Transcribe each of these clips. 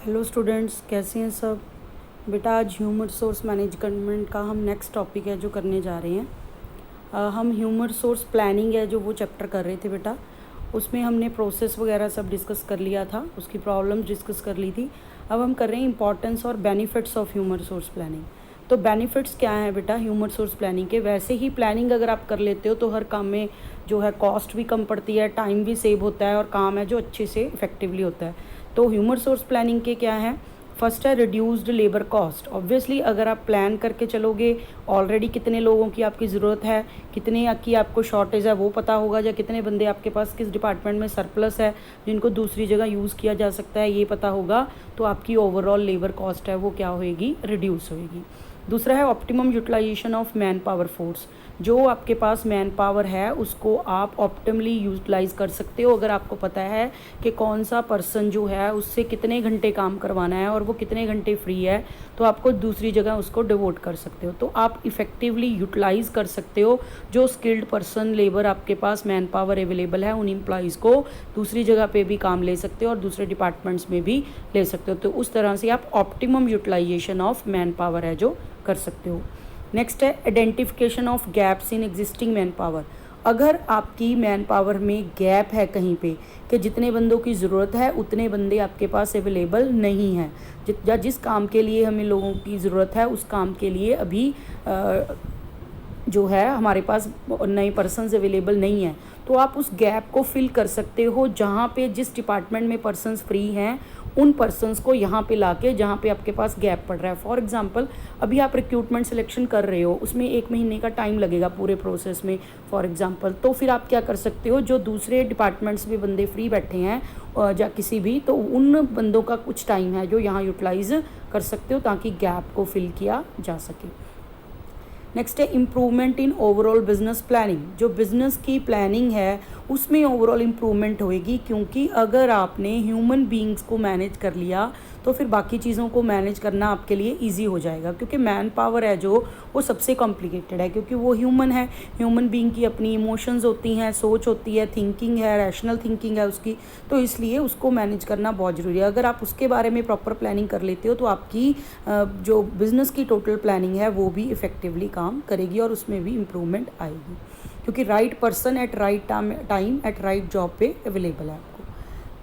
Hello students, कैसे हैं सब। बेटा आज ह्यूमन रिसोर्स मैनेजमेंट का हम नेक्स्ट टॉपिक है जो करने जा रहे हैं। हम ह्यूमन रिसोर्स प्लानिंग है जो वो चैप्टर कर रहे थे बेटा। उसमें हमने प्रोसेस वगैरह सब डिस्कस कर लिया था, उसकी प्रॉब्लम्स डिस्कस कर ली थी। अब हम कर रहे हैं इंपॉर्टेंस और benefits of human resource planning. तो बेनिफिट्स क्या हैं बेटा ह्यूमन रिसोर्स प्लानिंग के। वैसे ही प्लानिंग अगर आप कर लेते हो तो हर काम में जो है कॉस्ट भी कम पड़ती है, टाइम भी सेव होता है और काम है जो अच्छे से इफेक्टिवली होता है। तो ह्यूमन रिसोर्स प्लानिंग के क्या हैं। फर्स्ट है रिड्यूस्ड लेबर कॉस्ट। ऑब्वियसली अगर आप प्लान करके चलोगे, ऑलरेडी कितने लोगों की आपकी ज़रूरत है, कितने की आपको शॉर्टेज है वो पता होगा, या कितने बंदे आपके पास किस डिपार्टमेंट में सरप्लस है जिनको दूसरी जगह यूज़ किया जा सकता है ये पता होगा, तो आपकी ओवरऑल लेबर कॉस्ट है वो क्या होएगी, रिड्यूस होएगी। दूसरा है optimum utilization of man power force. जो आपके पास मैन पावर है उसको आप ऑप्टिमली यूटिलाइज कर सकते हो अगर आपको पता है कि कौन सा पर्सन जो है उससे कितने घंटे काम करवाना है और वो कितने घंटे फ्री है, तो आपको दूसरी जगह उसको डिवोट कर सकते हो। तो आप इफ़ेक्टिवली यूटिलाइज कर सकते हो जो स्किल्ड पर्सन लेबर आपके पास मैन पावर अवेलेबल है, उन एम्प्लॉयज़ को दूसरी जगह पे भी काम ले सकते हो और दूसरे डिपार्टमेंट्स में भी ले सकते हो। तो उस तरह से आप optimum utilization of man power है जो कर सकते हो। नेक्स्ट है identification of gaps in existing man power. अगर आपकी मैन पावर में गैप है कहीं पे कि जितने बंदों की ज़रूरत है उतने बंदे आपके पास अवेलेबल नहीं हैं, या जिस काम के लिए हमें लोगों की ज़रूरत है उस काम के लिए अभी जो है हमारे पास नए पर्सनस अवेलेबल नहीं है, तो आप उस गैप को फिल कर सकते हो। जहाँ पे जिस डिपार्टमेंट में पर्सनस फ्री हैं उन पर्सनस को यहाँ पे लाके जहाँ पे आपके पास गैप पड़ रहा है। फॉर एग्जांपल अभी आप रिक्रूटमेंट सिलेक्शन कर रहे हो, उसमें 1 महीने का टाइम लगेगा पूरे प्रोसेस में फॉर एग्जांपल। तो फिर आप क्या कर सकते हो, जो दूसरे डिपार्टमेंट्स में बंदे फ्री बैठे हैं या किसी भी, तो उन बंदों का कुछ टाइम है जो यहाँ यूटिलाइज कर सकते हो ताकि गैप को फिल किया जा सके। नेक्स्ट है improvement in overall business planning. जो बिज़नेस की प्लानिंग है उसमें ओवरऑल इम्प्रूवमेंट होएगी, क्योंकि अगर आपने ह्यूमन बीइंग्स को मैनेज कर लिया तो फिर बाकी चीज़ों को मैनेज करना आपके लिए इजी हो जाएगा। क्योंकि मैन पावर है जो वो सबसे कॉम्प्लिकेटेड है, क्योंकि वो ह्यूमन है। ह्यूमन बीइंग की अपनी इमोशंस होती हैं, सोच होती है, थिंकिंग है, रैशनल थिंकिंग है उसकी, तो इसलिए उसको मैनेज करना बहुत ज़रूरी है। अगर आप उसके बारे में प्रॉपर प्लानिंग कर लेते हो तो आपकी जो बिज़नेस की टोटल प्लानिंग है वो भी इफ़ेक्टिवली काम करेगी और उसमें भी इम्प्रूवमेंट आएगी, क्योंकि right person at right time at right job पे अवेलेबल है आपको।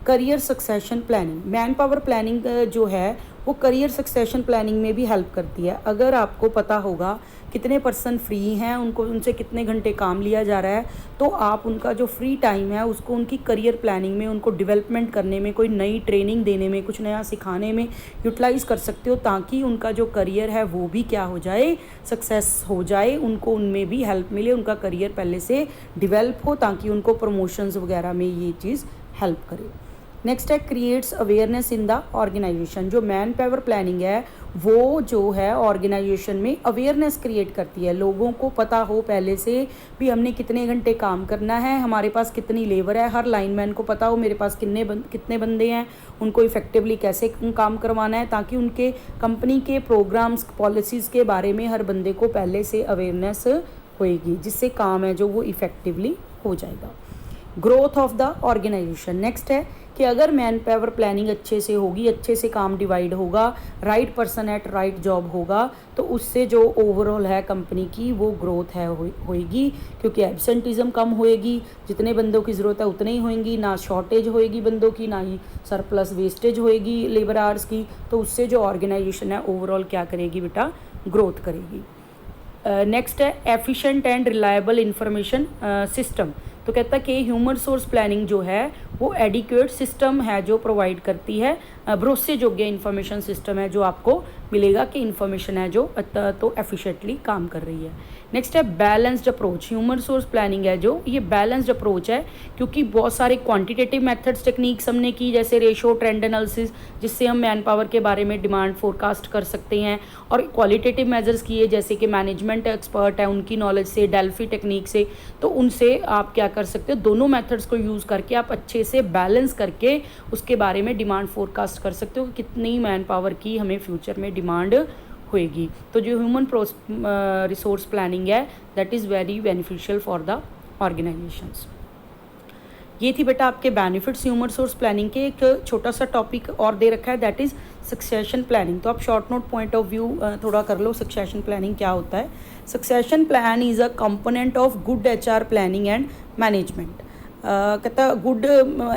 Career succession planning, man power planning जो है वो करियर सक्सेशन प्लानिंग में भी हेल्प करती है। अगर आपको पता होगा कितने पर्सन फ्री हैं, उनको उनसे कितने घंटे काम लिया जा रहा है, तो आप उनका जो फ्री टाइम है उसको उनकी करियर प्लानिंग में, उनको डेवलपमेंट करने में, कोई नई ट्रेनिंग देने में, कुछ नया सिखाने में यूटिलाइज़ कर सकते हो, ताकि उनका जो करियर है वो भी क्या हो जाए, सक्सेस हो जाए, उनको उनमें भी हेल्प मिले, उनका करियर पहले से डेवलप हो ताकि उनको प्रमोशंस वगैरह में ये चीज़ हेल्प करे। नेक्स्ट है creates awareness in the organization. जो मैन पावर प्लानिंग है वो जो है ऑर्गेनाइजेशन में अवेयरनेस क्रिएट करती है। लोगों को पता हो पहले से भी हमने कितने घंटे काम करना है, हमारे पास कितनी लेबर है, हर लाइनमैन को पता हो मेरे पास कितने बंदे हैं, उनको इफेक्टिवली कैसे काम करवाना है, ताकि उनके कंपनी के प्रोग्राम्स पॉलिसीज़ के बारे में हर बंदे को पहले से अवेयरनेस होएगी, जिससे काम है जो वो इफ़ेक्टिवली हो जाएगा। Growth of the organization. Next है कि अगर मैन पावर प्लानिंग अच्छे से होगी, अच्छे से काम डिवाइड होगा, right person at right job होगा, तो उससे जो ओवरऑल है कंपनी की वो ग्रोथ है होएगी, क्योंकि एब्सेंटिज्म कम होएगी, जितने बंदों की ज़रूरत है उतने ही होएंगी, ना शॉर्टेज होएगी बंदों की, ना ही सरप्लस वेस्टेज होएगी लेबर आवर्स की। तो उससे जो ऑर्गेनाइजेशन है ओवरऑल क्या करेगी बेटा, ग्रोथ करेगी। नेक्स्ट है efficient and reliable information system. तो कहता है कि ह्यूमन रिसोर्स प्लानिंग जो है वो एडिक्वेट सिस्टम है जो प्रोवाइड करती है, भरोसेयोग्य इंफॉर्मेशन सिस्टम है जो आपको मिलेगा कि इंफॉर्मेशन है जो तो एफिशिएंटली काम कर रही है। नेक्स्ट है balanced approach. Human resource planning है जो ये बैलेंस्ड अप्रोच है, क्योंकि बहुत सारे क्वांटिटेटिव मेथड्स टेक्निक्स हमने की, जैसे रेशो, ट्रेंड एनालिसिस, जिससे हम मैन पावर के बारे में डिमांड फोरकास्ट कर सकते हैं, और क्वालिटेटिव मेजर्स किए जैसे कि मैनेजमेंट एक्सपर्ट है उनकी नॉलेज से, डेल्फी टेक्निक से, तो उनसे आप क्या कर सकते हो, दोनों मेथड्स को यूज़ करके आप अच्छे से बैलेंस करके उसके बारे में डिमांड फोरकास्ट कर सकते हो कि कितनी मैन पावर की हमें फ्यूचर में डिमांड होएगी। तो जो ह्यूमन रिसोर्स प्लानिंग है that is very beneficial for the organisations. ये थी बेटा आपके बेनिफिट्स ह्यूमन रिसोर्स प्लानिंग के। एक छोटा सा टॉपिक और दे रखा है, दैट इज़ सक्सेशन प्लानिंग। तो आप short note point of view थोड़ा कर लो, सक्सेशन प्लानिंग क्या होता है। Succession plan is a component of good HR planning and management. कहता गुड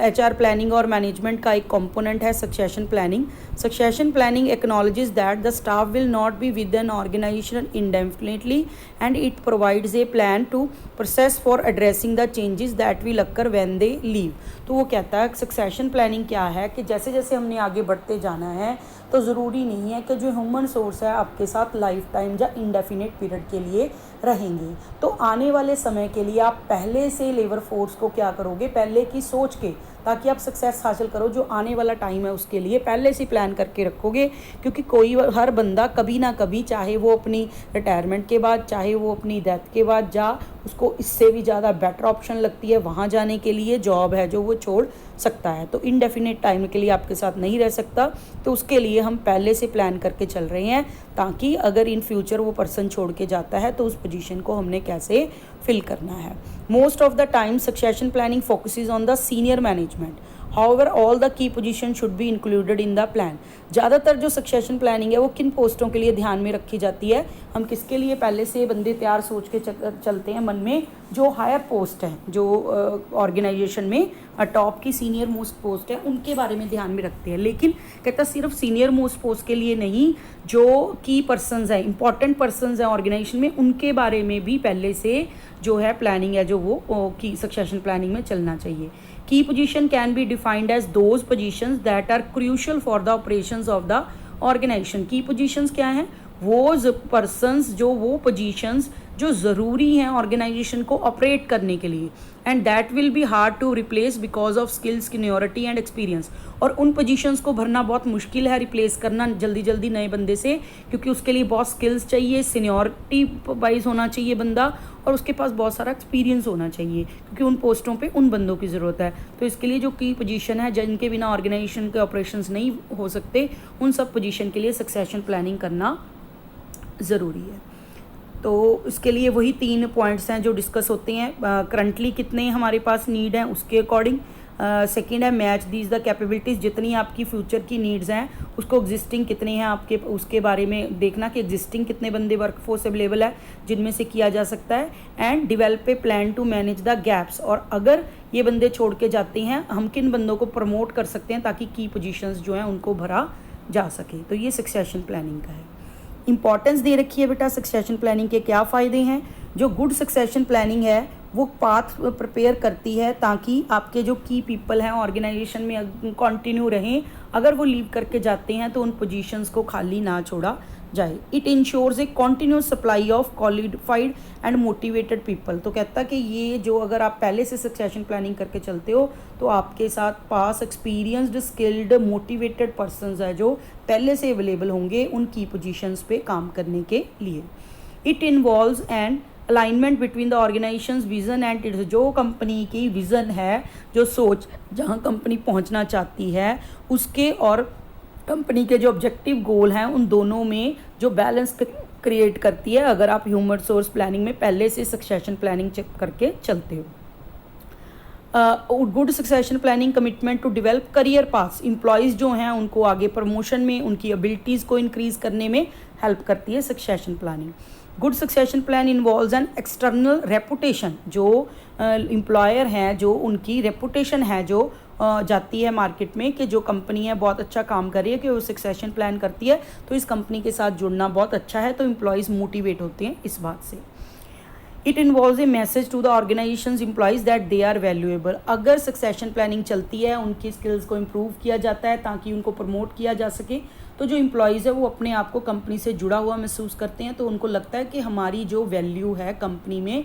HR प्लानिंग और मैनेजमेंट का एक कंपोनेंट है succession planning. Succession planning acknowledges that the staff will not be with an organization indefinitely and it provides a plan to process for addressing the changes that will occur when they leave. तो वो कहता है succession planning क्या है कि जैसे जैसे हमने आगे बढ़ते जाना है तो ज़रूरी नहीं है कि जो ह्यूमन सोर्स है आपके साथ लाइफ टाइम या इंडेफिनिट पीरियड के लिए रहेंगे। तो आने वाले समय के लिए आप पहले से लेबर फोर्स को क्या करोगे, पहले की सोच के, ताकि आप सक्सेस हासिल करो जो आने वाला टाइम है उसके लिए पहले से प्लान करके रखोगे। क्योंकि हर बंदा कभी ना कभी, चाहे वो अपनी रिटायरमेंट के बाद, चाहे वो अपनी डेथ के बाद, उसको इससे भी ज़्यादा बेटर ऑप्शन लगती है वहाँ जाने के लिए, जॉब है जो वो छोड़ सकता है। तो इनडेफिनेट टाइम के लिए आपके साथ नहीं रह सकता, तो उसके लिए हम पहले से प्लान करके चल रहे हैं, ताकि अगर इन फ्यूचर वो पर्सन छोड़ के जाता है तो उस पोजीशन को हमने कैसे फिल करना है। Most of the time succession planning focuses on the senior management, however all the key position should be included in the plan. ज़्यादातर जो सक्सेशन प्लानिंग है वो किन पोस्टों के लिए ध्यान में रखी जाती है, हम किसके लिए पहले से बंदे तैयार सोच के चलते हैं मन में, जो हायर पोस्ट है, जो ऑर्गेनाइजेशन में टॉप की सीनियर मोस्ट पोस्ट है उनके बारे में ध्यान में रखते हैं। लेकिन कहता सिर्फ सीनियर मोस्ट पोस्ट के लिए नहीं, जो की पर्सनस हैं, इंपॉर्टेंट पर्सनस हैं ऑर्गेनाइजेशन में, उनके बारे में भी पहले से जो है प्लानिंग है जो वो की सक्सेशन प्लानिंग में चलना चाहिए। Key position can be defined as those positions that are crucial for the operations of the organization. Key positions क्या हैं, वो पर्सनस, जो वो पोजीशंस जो ज़रूरी हैं ऑर्गेनाइजेशन को ऑपरेट करने के लिए, and that will be hard to replace because of skills, seniority and experience. और उन पोजीशंस को भरना बहुत मुश्किल है, रिप्लेस करना जल्दी जल्दी नए बंदे से, क्योंकि उसके लिए बहुत स्किल्स चाहिए, सीनियरिटी वाइज होना चाहिए बंदा, और उसके पास बहुत सारा एक्सपीरियंस होना चाहिए, क्योंकि उन पोस्टों पे उन बंदों की ज़रूरत है। तो इसके लिए जो की पोजीशन है जिनके बिना ऑर्गेनाइजेशन के ऑपरेशंस नहीं हो सकते, उन सब पोजीशन के लिए सक्सेशन प्लानिंग करना ज़रूरी है। तो इसके लिए वही 3 पॉइंट्स हैं जो डिस्कस होते हैं। करंटली कितने हमारे पास नीड हैं उसके अकॉर्डिंग। सेकंड है मैच दीज द कैपेबिलिटीज़, जितनी आपकी फ्यूचर की नीड्स हैं उसको एग्जिस्टिंग कितने हैं आपके, उसके बारे में देखना कि एग्जिस्टिंग कितने बंदे वर्कफोर्स अवेलेबल है जिनमें से किया जा सकता है। And develop a plan to manage the gaps, और अगर ये बंदे छोड़ के जाते हैं हम किन बंदों को प्रमोट कर सकते हैं ताकि की पोजीशंस जो हैं उनको भरा जा सके। तो ये सक्सेशन प्लानिंग का है। इंपॉर्टेंस दे रखी है बेटा सक्सेशन प्लानिंग के क्या फ़ायदे हैं। जो गुड सक्सेशन प्लानिंग है वो पाथ प्रिपेयर करती है ताकि आपके जो की पीपल हैं ऑर्गेनाइजेशन में कंटिन्यू रहें, अगर वो लीव करके जाते हैं तो उन पोजीशंस को खाली ना छोड़ा जाए। It ensures a continuous supply of qualified and motivated people. तो कहता कि ये जो अगर आप पहले से सक्सेशन प्लानिंग करके चलते हो तो आपके साथ पास एक्सपीरियंस्ड, स्किल्ड, मोटिवेटेड पर्सनस है जो पहले से अवेलेबल होंगे उन की पोजीशंस पे काम करने के लिए। It involves and alignment between the organisations vision and it's, जो कंपनी की विज़न है, जो सोच जहाँ कंपनी पहुँचना चाहती है उसके और कंपनी के जो ऑब्जेक्टिव गोल हैं उन दोनों में जो बैलेंस क्रिएट करती है अगर आप ह्यूमन रिसोर्स प्लानिंग में पहले से सक्सेशन प्लानिंग चेक करके चलते हो। Good succession planning commitment to develop career paths, employees जो हैं उनको आगे प्रमोशन में, उनकी एबिलिटीज़ को इंक्रीज़ करने में हेल्प करती है succession planning. Good succession plan involves an external reputation, जो एम्प्लॉयर हैं जो उनकी रेपुटेशन है जो जाती है मार्केट में कि जो कंपनी है बहुत अच्छा काम कर रही है, कि वो सक्सेशन प्लान करती है तो इस कंपनी के साथ जुड़ना बहुत अच्छा है, तो एम्प्लॉयज़ मोटिवेट होते हैं इस बात से। It involves a message to the organization's employees that they are valuable, अगर सक्सेशन प्लानिंग चलती है उनकी स्किल्स को इम्प्रूव किया जाता है ताकि उनको प्रमोट किया जा सके, तो जो एम्प्लॉयज़ है वो अपने आप को कंपनी से जुड़ा हुआ महसूस करते हैं, तो उनको लगता है कि हमारी जो वैल्यू है कंपनी में,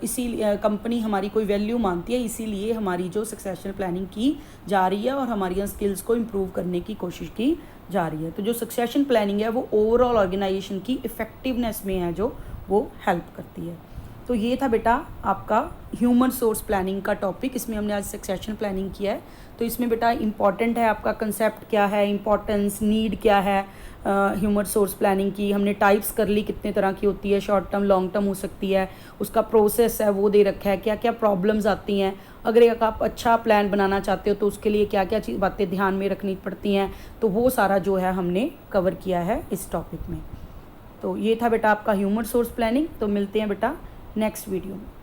इसीलिए कंपनी हमारी कोई वैल्यू मानती है, इसीलिए हमारी जो सक्सेशन प्लानिंग की जा रही है और हमारी स्किल्स को इम्प्रूव करने की कोशिश की जा रही है। तो जो सक्सेशन प्लानिंग है वो ओवरऑल ऑर्गेनाइजेशन की इफ़ेक्टिवनेस में है जो वो हेल्प करती है। तो ये था बेटा आपका ह्यूमन सोर्स प्लानिंग का टॉपिक। इसमें हमने आज सक्सेशन प्लानिंग किया है। तो इसमें बेटा इम्पॉर्टेंट है आपका कंसेप्ट क्या है, इम्पॉर्टेंस, नीड क्या है ह्यूमन सोर्स प्लानिंग की। हमने टाइप्स कर ली, कितने तरह की होती है, शॉर्ट टर्म, लॉन्ग टर्म हो सकती है, उसका प्रोसेस है वो दे रखा है, क्या क्या प्रॉब्लम्स आती हैं, अगर एक आप अच्छा प्लान बनाना चाहते हो तो उसके लिए क्या क्या चीज़ बातें ध्यान में रखनी पड़ती हैं। तो वो सारा जो है हमने कवर किया है इस टॉपिक में। तो ये था बेटा आपका ह्यूमन सोर्स प्लानिंग। तो मिलते हैं बेटा नेक्स्ट वीडियो में।